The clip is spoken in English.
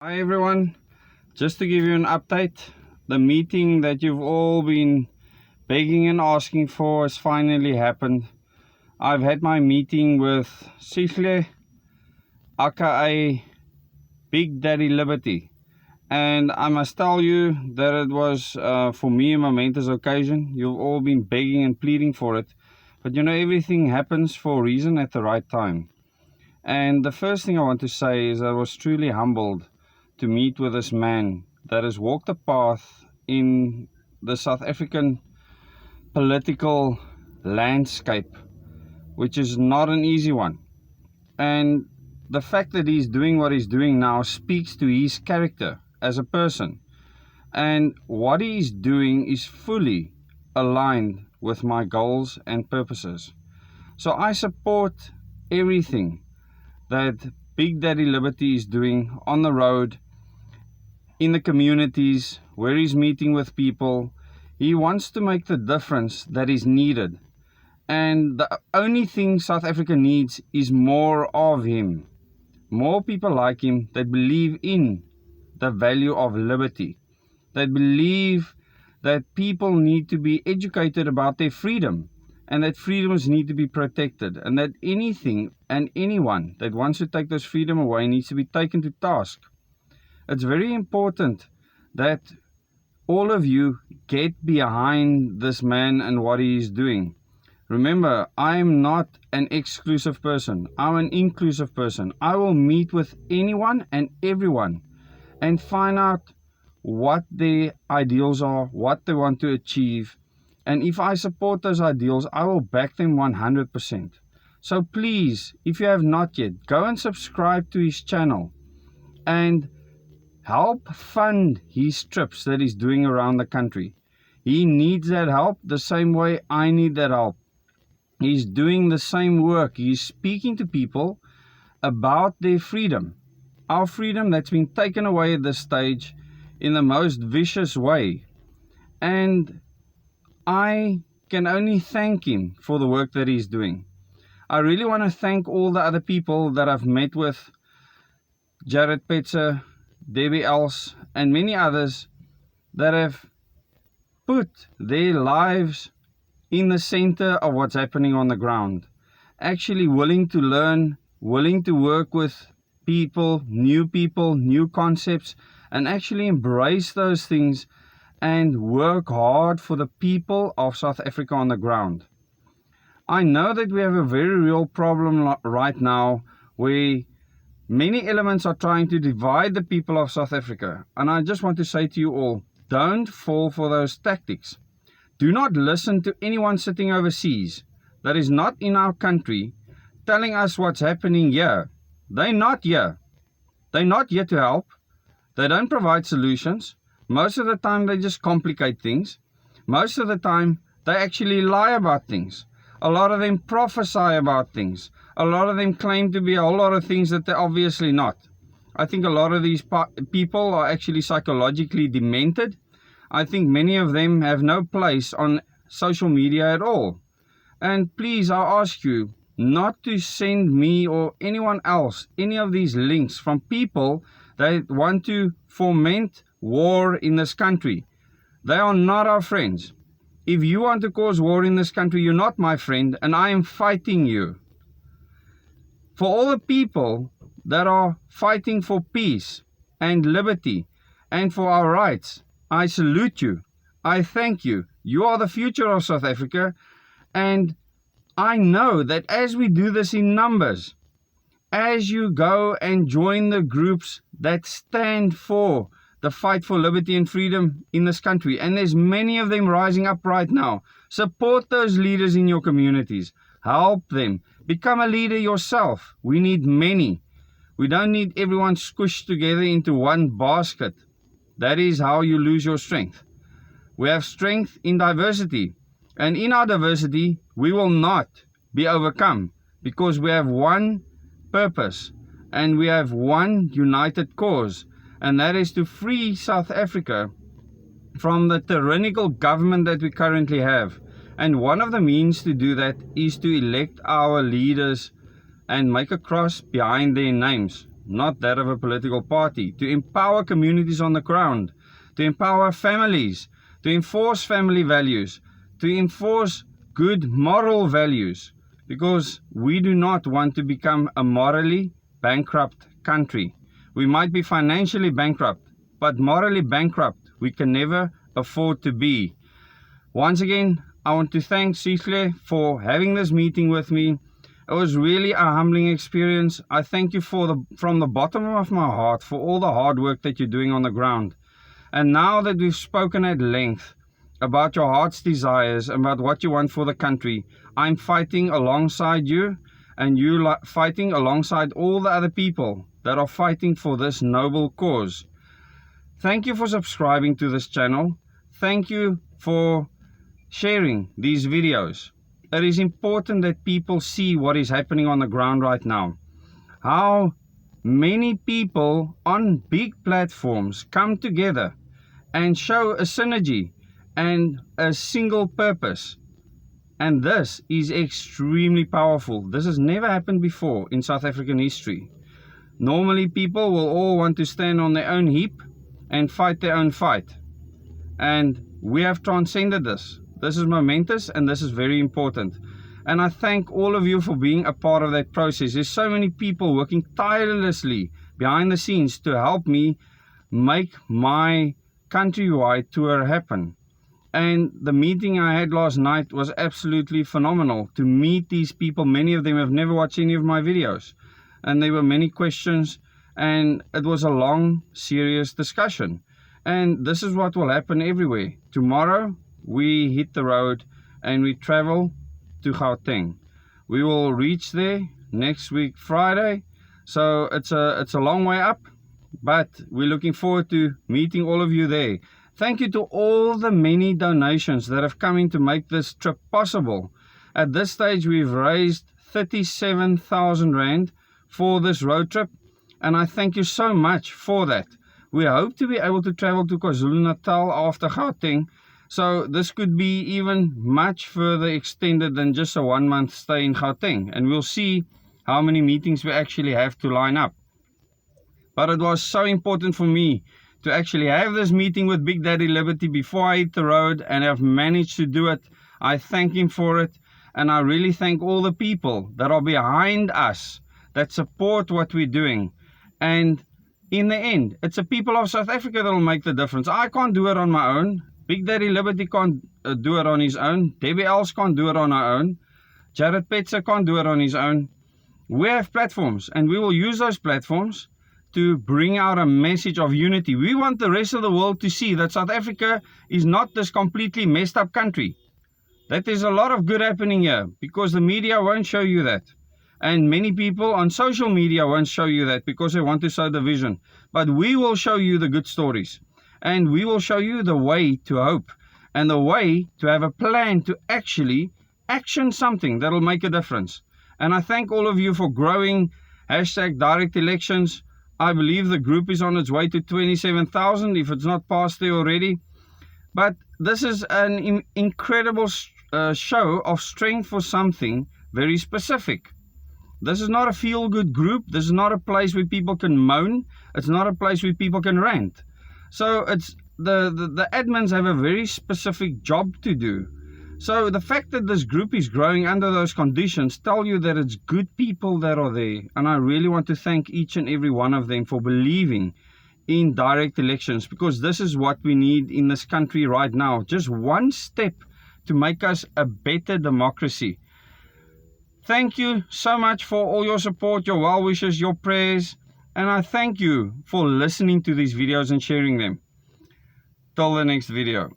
Hi everyone, just to give you an update, the meeting that you've all been begging and asking for has finally happened. I've had my meeting with Sihle, aka Big Daddy Liberty, and I must tell you that it was for me a momentous occasion. You've all been begging and pleading for it, but you know, everything happens for a reason at the right time. And the first thing I want to say is I was truly humbled to meet with this man that has walked a path in the South African political landscape, which is not an easy one. And the fact that he's doing what he's doing now speaks to his character as a person. And what he's doing is fully aligned with my goals and purposes. So I support everything that Big Daddy Liberty is doing on the road, in the communities, where he's meeting with people. He wants to make the difference that is needed. And the only thing South Africa needs is more of him. More people like him that believe in the value of liberty. That believe that people need to be educated about their freedom. And that freedoms need to be protected. And that anything and anyone that wants to take this freedom away needs to be taken to task. It's very important that all of you get behind this man and what he is doing. Remember, I am not an exclusive person. I'm an inclusive person. I will meet with anyone and everyone and find out what their ideals are, what they want to achieve. And if I support those ideals, I will back them 100%. So please, if you have not yet, go and subscribe to his channel and help fund his trips that he's doing around the country. He needs that help the same way I need that help. He's doing the same work. He's speaking to people about their freedom. Our freedom that's been taken away at this stage in the most vicious way. And I can only thank him for the work that he's doing. I really want to thank all the other people that I've met with, Jared Petzer, Debbie Els, and many others that have put their lives in the center of what's happening on the ground. Actually willing to learn, willing to work with people, new concepts, and actually embrace those things and work hard for the people of South Africa on the ground. I know that we have a very real problem right now where many elements are trying to divide the people of South Africa. And I just want to say to you all, don't fall for those tactics. Do not listen to anyone sitting overseas that is not in our country telling us what's happening here. They're not here. They're not here to help. They don't provide solutions. Most of the time they just complicate things. Most of the time they actually lie about things. A lot of them prophesy about things. A lot of them claim to be a whole lot of things that they're obviously not. I think a lot of these people are actually psychologically demented. I think many of them have no place on social media at all. And please, I ask you not to send me or anyone else any of these links from people that want to foment war in this country. They are not our friends. If you want to cause war in this country, you're not my friend, and I am fighting you. For all the people that are fighting for peace and liberty and for our rights, I salute you. I thank you. You are the future of South Africa. And I know that as we do this in numbers, as you go and join the groups that stand for the fight for liberty and freedom in this country, and there's many of them rising up right now, support those leaders in your communities. Help them. Become a leader yourself. We need many. We don't need everyone squished together into one basket. That is how you lose your strength. We have strength in diversity. And in our diversity, we will not be overcome because we have one purpose and we have one united cause. And that is to free South Africa from the tyrannical government that we currently have. And one of the means to do that is to elect our leaders and make a cross behind their names. not that of a political party, to empower communities on the ground, to empower families, to enforce family values, to enforce good moral values, because we do not want to become a morally bankrupt country. We might be financially bankrupt, but morally bankrupt we can never afford to be. Once again, I want to thank Sihle for having this meeting with me. It was really a humbling experience. I thank you from the bottom of my heart for all the hard work that you're doing on the ground. And now that we've spoken at length about your heart's desires, about what you want for the country, I'm fighting alongside you, and you fighting alongside all the other people that are fighting for this noble cause. Thank you for subscribing to this channel. Thank you for sharing these videos. It is important that people see what is happening on the ground right now. How many people on big platforms come together and show a synergy and a single purpose. And this is extremely powerful. This has never happened before in South African history. Normally people will all want to stand on their own heap and fight their own fight. And we have transcended this. This is momentous and this is very important. And I thank all of you for being a part of that process. There's so many people working tirelessly behind the scenes to help me make my Countrywide tour happen. And the meeting I had last night was absolutely phenomenal. To meet these people, many of them have never watched any of my videos. And there were many questions, and it was a long, serious discussion. And this is what will happen everywhere. Tomorrow, we hit the road and we travel to Gauteng. We will reach there next week, Friday. So it's a long way up, but we're looking forward to meeting all of you there. Thank you to all the many donations that have come in to make this trip possible. At this stage, we've raised 37,000 Rand for this road trip, and I thank you so much for that. We hope to be able to travel to KwaZulu-Natal after Gauteng, so this could be even much further extended than just a 1 month stay in Gauteng, and we'll see how many meetings we actually have to line up. But it was so important for me to actually have this meeting with Big Daddy Liberty before I hit the road, and I've managed to do it. I thank him for it, and I really thank all the people that are behind us, that support what we're doing. And in the end, it's the people of South Africa that will make the difference. I can't do it on my own. Big Daddy Liberty can't do it on his own. Debbie Els can't do it on her own. Jared Petzer can't do it on his own. We have platforms, and we will use those platforms to bring out a message of unity. We want the rest of the world to see that South Africa is not this completely messed up country. That there's a lot of good happening here, because the media won't show you that. And many people on social media won't show you that because they want to sow division. But we will show you the good stories. And we will show you the way to hope. And the way to have a plan to actually action something that will make a difference. And I thank all of you for growing #direct elections. I believe the group is on its way to 27,000 if it's not past there already. But this is an incredible show of strength for something very specific. This is not a feel-good group. This is not a place where people can moan. It's not a place where people can rant. So it's the admins have a very specific job to do. So the fact that this group is growing under those conditions tell you that it's good people that are there. And I really want to thank each and every one of them for believing in direct elections, because this is what we need in this country right now. Just one step to make us a better democracy. Thank you so much for all your support, your well wishes, your prayers, and I thank you for listening to these videos and sharing them. Till the next video.